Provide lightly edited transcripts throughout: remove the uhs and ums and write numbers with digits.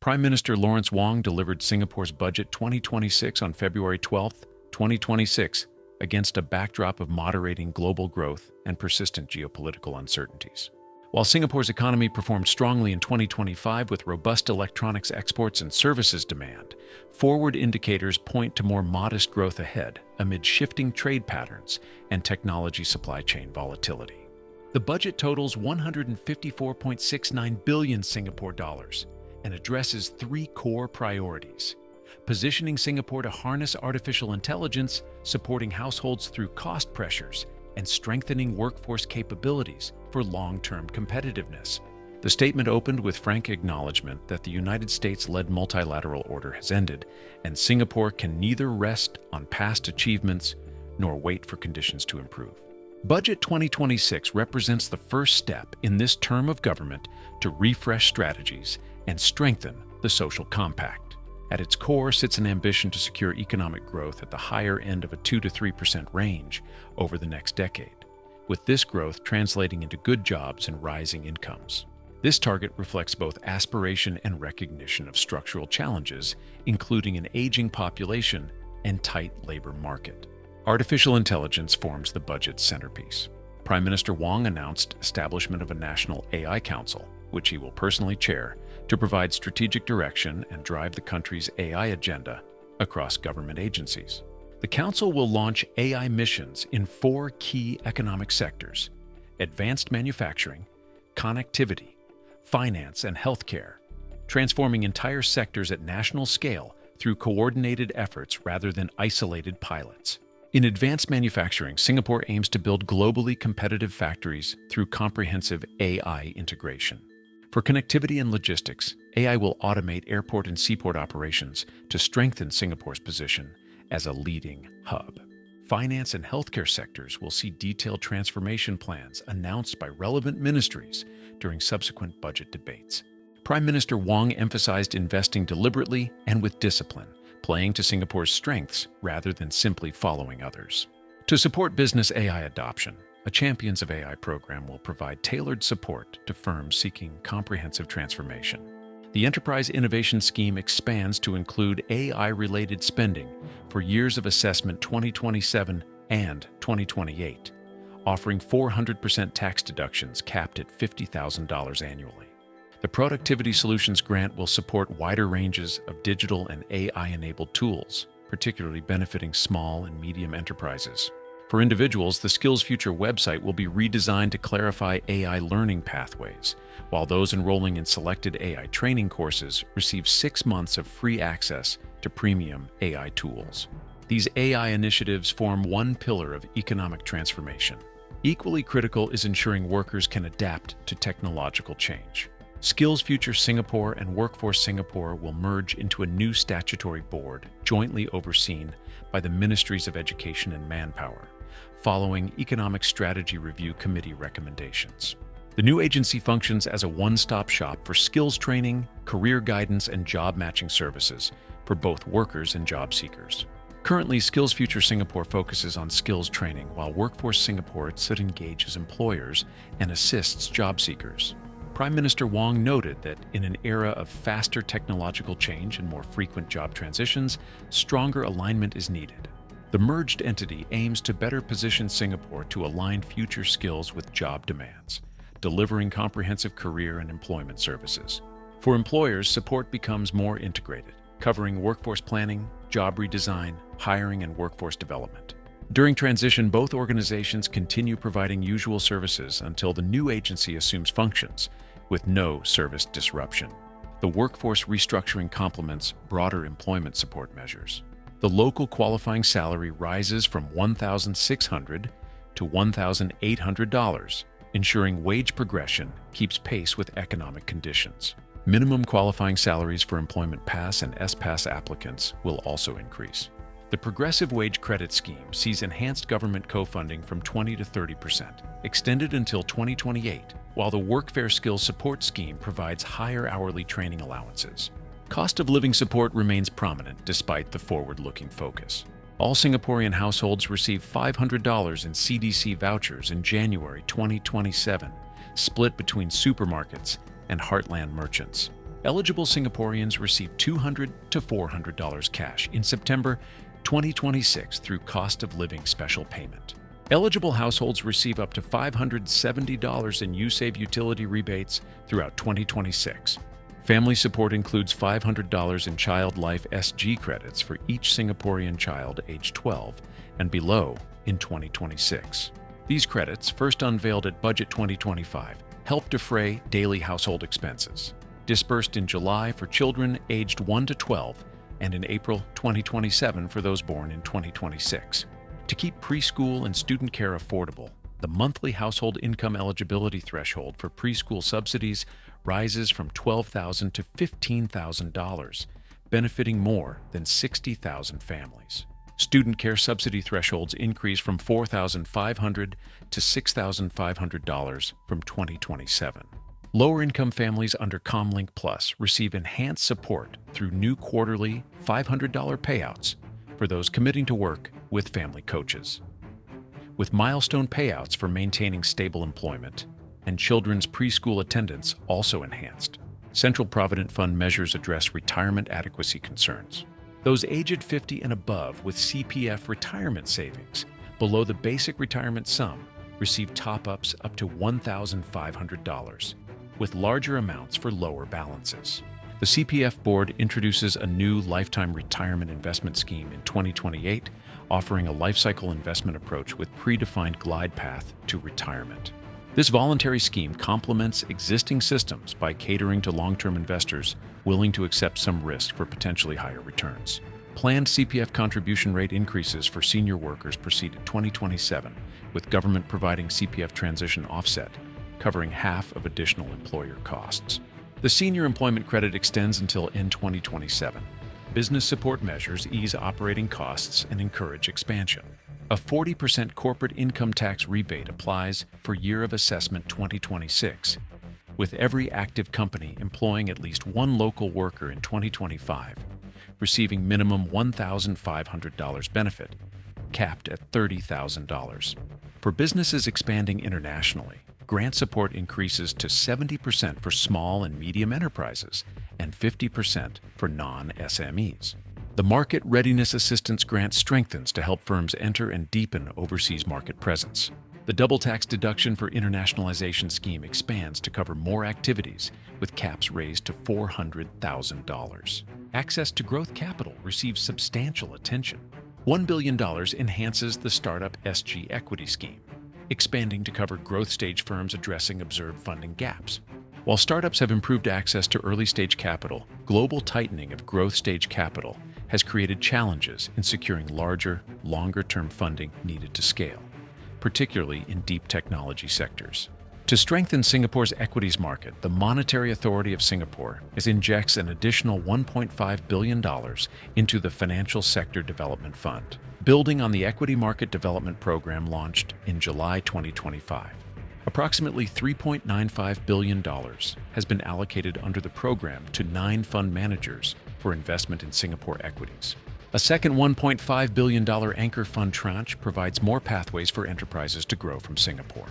Prime Minister Lawrence Wong delivered Singapore's Budget 2026 on February 12, 2026, against a backdrop of moderating global growth and persistent geopolitical uncertainties. While Singapore's economy performed strongly in 2025 with robust electronics exports and services demand, forward indicators point to more modest growth ahead amid shifting trade patterns and technology supply chain volatility. The budget totals 154.69 billion Singapore dollars and addresses three core priorities: positioning Singapore to harness artificial intelligence, supporting households through cost pressures, and strengthening workforce capabilities for long-term competitiveness. The statement opened with frank acknowledgement that the United States-led multilateral order has ended, and Singapore can neither rest on past achievements nor wait for conditions to improve. Budget 2026 represents the first step in this term of government to refresh strategies and strengthen the social compact. At its core sits an ambition to secure economic growth at the higher end of a 2 to 3% range over the next decade, with this growth translating into good jobs and rising incomes. This target reflects both aspiration and recognition of structural challenges, including an aging population and tight labor market. Artificial intelligence forms the budget's centerpiece. Prime Minister Wong announced establishment of a National AI Council, which he will personally chair, to provide strategic direction and drive the country's AI agenda across government agencies. The Council will launch AI missions in four key economic sectors: advanced manufacturing, connectivity, finance, and healthcare, transforming entire sectors at national scale through coordinated efforts rather than isolated pilots. In advanced manufacturing, Singapore aims to build globally competitive factories through comprehensive AI integration. For connectivity and logistics, AI will automate airport and seaport operations to strengthen Singapore's position as a leading hub. Finance and healthcare sectors will see detailed transformation plans announced by relevant ministries during subsequent budget debates. Prime Minister Wong emphasized investing deliberately and with discipline, playing to Singapore's strengths rather than simply following others. To support business AI adoption, a Champions of AI program will provide tailored support to firms seeking comprehensive transformation. The Enterprise Innovation Scheme expands to include AI-related spending for years of assessment 2027 and 2028, offering 400% tax deductions capped at $50,000 annually. The Productivity Solutions Grant will support wider ranges of digital and AI-enabled tools, particularly benefiting small and medium enterprises. For individuals, the Skills Future website will be redesigned to clarify AI learning pathways, while those enrolling in selected AI training courses receive 6 months of free access to premium AI tools. These AI initiatives form one pillar of economic transformation. Equally critical is ensuring workers can adapt to technological change. Skills Future Singapore and Workforce Singapore will merge into a new statutory board jointly overseen by the Ministries of Education and Manpower, following Economic Strategy Review Committee recommendations. The new agency functions as a one-stop shop for skills training, career guidance, and job matching services for both workers and job seekers. Currently, Skills Future Singapore focuses on skills training, while Workforce Singapore engages employers and assists job seekers. Prime Minister Wong noted that in an era of faster technological change and more frequent job transitions, stronger alignment is needed. The merged entity aims to better position Singapore to align future skills with job demands, delivering comprehensive career and employment services. For employers, support becomes more integrated, covering workforce planning, job redesign, hiring, and workforce development. During transition, both organizations continue providing usual services until the new agency assumes functions, with no service disruption. The workforce restructuring complements broader employment support measures. The local qualifying salary rises from $1,600 to $1,800, ensuring wage progression keeps pace with economic conditions. Minimum qualifying salaries for Employment Pass and S-Pass applicants will also increase. The Progressive Wage Credit Scheme sees enhanced government co-funding from 20 to 30%, extended until 2028, while the Workfare Skills Support Scheme provides higher hourly training allowances. Cost of living support remains prominent despite the forward-looking focus. All Singaporean households receive $500 in CDC vouchers in January 2027, split between supermarkets and heartland merchants. Eligible Singaporeans receive $200 to $400 cash in September 2026 through cost of living special payment. Eligible households receive up to $570 in USave utility rebates throughout 2026. Family support includes $500 in Child Life SG credits for each Singaporean child aged 12 and below in 2026. These credits, first unveiled at Budget 2025, help defray daily household expenses. Disbursed in July for children aged 1 to 12 and in April 2027 for those born in 2026. To keep preschool and student care affordable, the monthly household income eligibility threshold for preschool subsidies rises from $12,000 to $15,000, benefiting more than 60,000 families. Student care subsidy thresholds increase from $4,500 to $6,500 from 2027. Lower-income families under Comlink Plus receive enhanced support through new quarterly $500 payouts for those committing to work with family coaches. With milestone payouts for maintaining stable employment and children's preschool attendance also enhanced. Central Provident Fund measures address retirement adequacy concerns. Those aged 50 and above with CPF retirement savings below the basic retirement sum receive top-ups up to $1,500, with larger amounts for lower balances. The CPF Board introduces a new lifetime retirement investment scheme in 2028, offering a lifecycle investment approach with predefined glide path to retirement. This voluntary scheme complements existing systems by catering to long-term investors willing to accept some risk for potentially higher returns. Planned CPF contribution rate increases for senior workers proceed in 2027, with government providing CPF transition offset, covering half of additional employer costs. The senior employment credit extends until end 2027. Business support measures ease operating costs and encourage expansion. A 40% corporate income tax rebate applies for year of assessment 2026, with every active company employing at least one local worker in 2025 receiving minimum $1,500 benefit, capped at $30,000. For businesses expanding internationally, grant support increases to 70% for small and medium enterprises and 50% for non-SMEs. The Market Readiness Assistance Grant strengthens to help firms enter and deepen overseas market presence. The double tax deduction for internationalization scheme expands to cover more activities, with caps raised to $400,000. Access to growth capital receives substantial attention. $1 billion enhances the Startup SG Equity Scheme, expanding to cover growth stage firms addressing observed funding gaps. While startups have improved access to early-stage capital, global tightening of growth stage capital has created challenges in securing larger, longer-term funding needed to scale, particularly in deep technology sectors. To strengthen Singapore's equities market, the Monetary Authority of Singapore injects an additional $1.5 billion into the Financial Sector Development Fund, building on the Equity Market Development Program launched in July 2025. Approximately $3.95 billion has been allocated under the program to 9 fund managers for investment in Singapore equities. A second $1.5 billion anchor fund tranche provides more pathways for enterprises to grow from Singapore.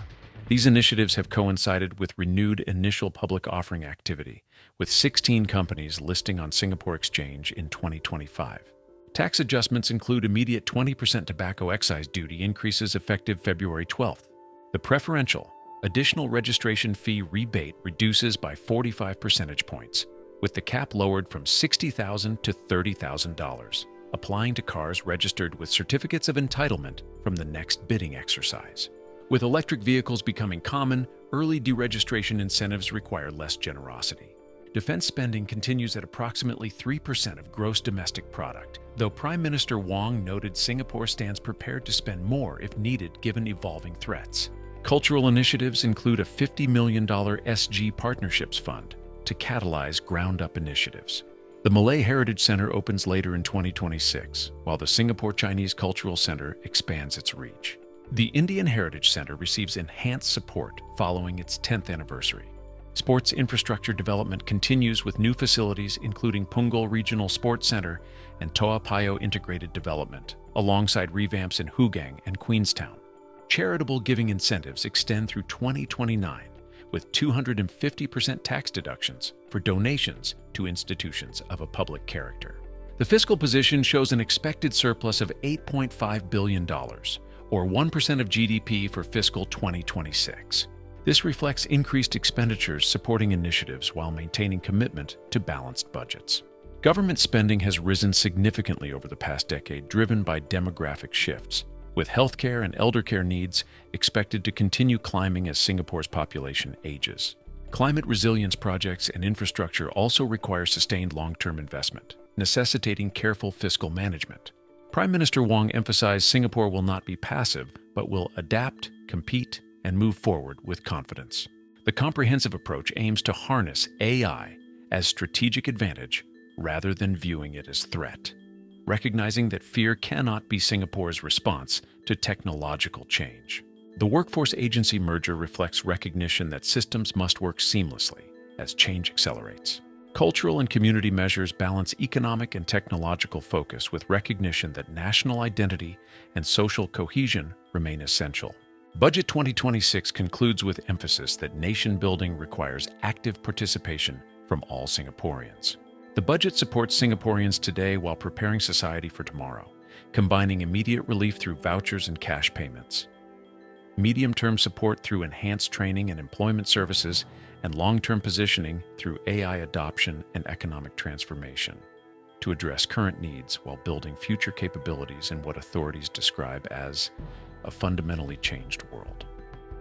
These initiatives have coincided with renewed initial public offering activity, with 16 companies listing on Singapore Exchange in 2025. Tax adjustments include immediate 20% tobacco excise duty increases effective February 12th. The preferential additional registration fee rebate reduces by 45 percentage points, with the cap lowered from $60,000 to $30,000, applying to cars registered with certificates of entitlement from the next bidding exercise. With electric vehicles becoming common, early deregistration incentives require less generosity. Defense spending continues at approximately 3% of gross domestic product, though Prime Minister Wong noted Singapore stands prepared to spend more if needed given evolving threats. Cultural initiatives include a $50 million SG Partnerships Fund to catalyze ground-up initiatives. The Malay Heritage Center opens later in 2026, while the Singapore Chinese Cultural Center expands its reach. The Indian Heritage Center receives enhanced support following its 10th anniversary. Sports infrastructure development continues with new facilities including Punggol Regional Sports Center and Toa Payoh Integrated Development, alongside revamps in Hougang and Queenstown. Charitable giving incentives extend through 2029, with 250% tax deductions for donations to institutions of a public character. The fiscal position shows an expected surplus of $8.5 billion, or 1% of GDP for fiscal 2026. This reflects increased expenditures supporting initiatives while maintaining commitment to balanced budgets. Government spending has risen significantly over the past decade, driven by demographic shifts, with healthcare and elder care needs expected to continue climbing as Singapore's population ages. Climate resilience projects and infrastructure also require sustained long-term investment, necessitating careful fiscal management. Prime Minister Wong emphasized Singapore will not be passive, but will adapt, compete, and move forward with confidence. The comprehensive approach aims to harness AI as strategic advantage rather than viewing it as threat, recognizing that fear cannot be Singapore's response to technological change. The Workforce Agency merger reflects recognition that systems must work seamlessly as change accelerates. Cultural and community measures balance economic and technological focus with recognition that national identity and social cohesion remain essential. Budget 2026 concludes with emphasis that nation building requires active participation from all Singaporeans. The budget supports Singaporeans today while preparing society for tomorrow, combining immediate relief through vouchers and cash payments, medium-term support through enhanced training and employment services, and long-term positioning through AI adoption and economic transformation to address current needs while building future capabilities in what authorities describe as a fundamentally changed world.